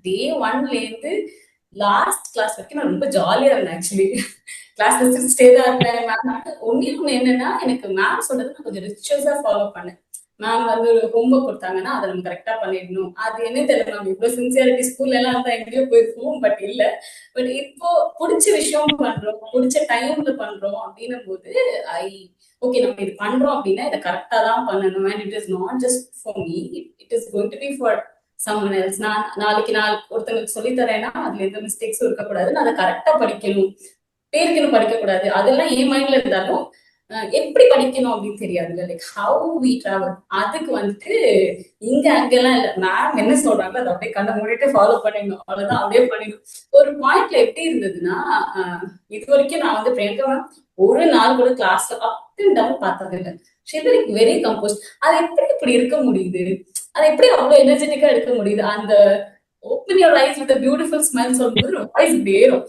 டே ஒன்ல இருந்து last class வரைக்கும் நான் ரொம்ப ஜாலியா இருந்தேன். ஆக்சுவலி கிளாஸ்ல சிரிச்சிட்டே தான் இருப்பேன். மேம் ஒன்னு என்னன்னா, எனக்கு மேம் சொல்றது நான் கொஞ்சம் ரிச்சுவல்ஸா ஃபாலோ பண்ணேன். மேம் வந்து ஒரு ஹோம்ஒர்க் கொடுத்தாங்கன்னா அதை நம்ம கரெக்டா பண்ணிடணும். அது என்ன தெரியல, நம்ம இவ்வளவு சின்சியாரிட்டி ஸ்கூல்ல எல்லாம் இருந்தா எங்கேயோ போயிருக்கோம், பட் இல்ல. பட் இப்போ பிடிச்ச விஷயம் பண்றோம், பிடிச்ச டைம்ல பண்றோம் அப்படின்னும் போது ஐ ஓகே, நம்ம இது பண்றோம் அப்படின்னா இதை கரெக்டா தான் பண்ணணும். And it is not just for me, it is going to be for someone else. நான் நாளைக்கு ஒருத்தங்களுக்கு சொல்லி தரேன்னா அதுல எந்த மிஸ்டேக்ஸும் இருக்கக்கூடாது. நான் அதை கரெக்டா படிக்கணும், பேருக்குன்னு படிக்க கூடாது. அதெல்லாம் என் மைண்ட்ல இருந்தாலும் எப்படி படிக்கணும் அப்படின்னு தெரியாதுல்ல. லைக் ஹவு வி டிராவல், அதுக்கு வந்துட்டு இங்க அங்கெல்லாம் இல்ல. மேம் என்ன சொல்றாங்களோ அதை அப்படியே கண்ணை மூடிட்டு ஃபாலோ பண்ணிடணும், அவ்வளவுதான், அப்படியே பண்ணிடணும். ஒரு பாயிண்ட்ல எப்படி இருந்ததுன்னா, இது வரைக்கும் நான் வந்து பிரியங்கா மேம் ஒரு நாள் கூட கிளாஸ்ல அப் அண்ட் டவுன் பார்த்தது இல்லை. Very compose. அது எப்படி இப்படி இருக்க முடியுது, அது எப்படி அவ்வளவு எனர்ஜெட்டிக்கா இருக்க முடியுது? அந்த open your eyes with beautiful smile சொல்லும்போது வாய்ஸ் இப்படி ஏறும்.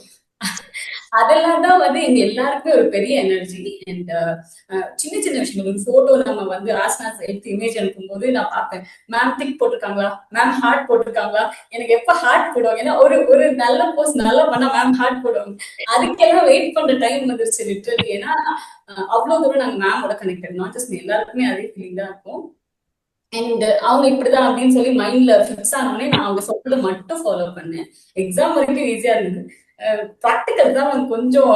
அதெல்லாம் தான் வந்து எங்க எல்லாருக்குமே ஒரு பெரிய எனர்ஜி. அண்ட் சின்ன சின்ன விஷயங்கள், ஒரு போட்டோ நம்ம வந்து ஆஸ்னாஸ் எடுத்து இமேஜ் அனுப்பும்போது நான் பார்ப்பேன், மேம் டிக் போட்டிருக்காங்களா, மேம் ஹார்ட் போட்டிருக்காங்களா, எனக்கு எப்ப ஹார்ட் போடுவாங்க. ஏன்னா ஒரு நல்ல போஸ்ட் நல்லா பண்ணா மேம் ஹார்ட் போடுவாங்க. அதுக்கெல்லாம் வெயிட் பண்ற டைம் வந்துருச்சு லிட்டரலி. ஏன்னா அவ்வளவு தூரம் நாங்க மேமோட கனெக்டட். நாட் ஜஸ்ட் எல்லாருக்குமே அதே ஃபீலிங் தான் இருக்கும். அண்ட் அவங்க இப்படிதான் அப்படின்னு சொல்லி மைண்ட்ல ஃபிக்ஸ் ஆனோடனே நான் அவங்க சொல்றதை மட்டும் ஃபாலோ பண்ணேன். எக்ஸாம் வரைக்கும் ஈஸியா இருந்தது. ப்ராக்டிக்கல் தான் கொஞ்சம்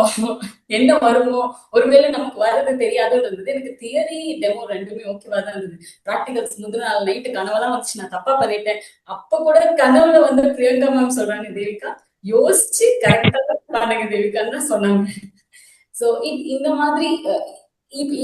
என்ன வருமோ, ஒருவேளை நமக்கு வர்றது தெரியாதுன்னு இருந்தது. எனக்கு தியரி டெமோ ரெண்டுமே ஓகேவா தான் இருந்தது. ப்ராக்டிகல்ஸ் முந்தின நாள் நைட்டு கனவெல்லாம் வந்துச்சு, நான் தப்பா பண்ணிட்டேன். அப்ப கூட கனவுல வந்து பிரியங்கா மேம் சொல்றாங்க, தேவிகா யோசிச்சு கரெக்டா பண்ணுங்க தேவிகான்னு தான் சொன்னாங்க. சோ இந்த மாதிரி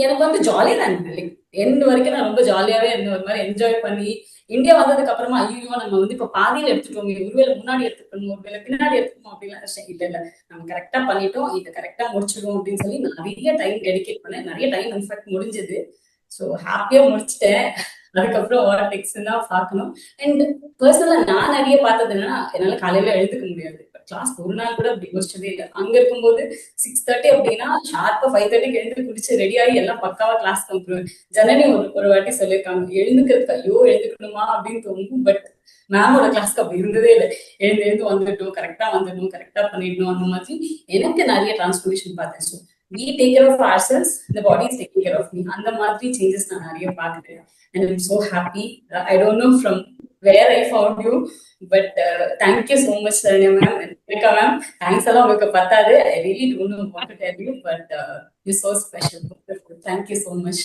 எனக்கு வந்து ஜாலியா தான் இருந்தது. லைக் எண்ட் வரைக்கும் நான் ரொம்ப ஜாலியாவே இருந்தேன். ஒரு மாதிரி என்ஜாய் பண்ணி இந்தியா வந்ததுக்கு அப்புறமா ஐயோ நம்ம வந்து இப்ப பாதியில எடுத்துட்டோம், ஒருவேளை முன்னாடி எடுத்துக்கணும், ஒருவேளை பின்னாடி எடுத்துக்கணும் அப்படிலாம் இல்ல இல்ல, நம்ம கரெக்டா பண்ணிட்டோம், இதை கரெக்டா முடிச்சிடுவோம் அப்படின்னு சொல்லி நிறைய டைம் டெடிகேட் பண்ணேன். நிறைய டைம் இன்ஃபேக்ட் முடிஞ்சது. ஸோ ஹாப்பியா முடிச்சிட்டேன். அதுக்கப்புறம் வாட் நெக்ஸ்ட் தான் பார்க்கணும். அண்ட் பர்சனலா நான் நிறைய பார்த்தது என்னன்னா, என்னால காலையில எழுதுக்க முடியாது. கிளாஸ் ஒரு நாள் கூட அப்படி யோசிச்சதே இல்லை. அங்க இருக்கும்போது 6:30 அப்படின்னா ஷார்ப்பா 5:30 எழுந்து குடிச்சு ரெடி ஆகி எல்லாம் பக்காவா கிளாஸ் வந்துருவேன். ஜனனி ஒரு வாட்டி சொல்லியிருக்காங்க, எழுந்துக்கிறதுக்கு ஐயோ எழுந்துக்கணுமா அப்படின்னு தோணும். பட் மேமோட கிளாஸ்க்கு அப்படி இருந்ததே இல்லை. எழுந்து வந்துட்டோம், கரெக்டா வந்துடணும், கரெக்டா பண்ணிடணும். அந்த மாதிரி எனக்கு நிறைய டிரான்ஸ்ஃபர்மேஷன் பார்த்தேன். So we take care of ourselves, the body is taking care of me. அந்த மாதிரி சேஞ்சஸ் நான் நிறைய பார்த்துட்டேன். And I'm so happy. I don't know from where I found you, but thank you so much, Saranya ma'am and Rika ma'am. Thanks a lot. உங்களுக்கு பத்தாது. I really don't know what to tell you, but you're so special. Thank you so much.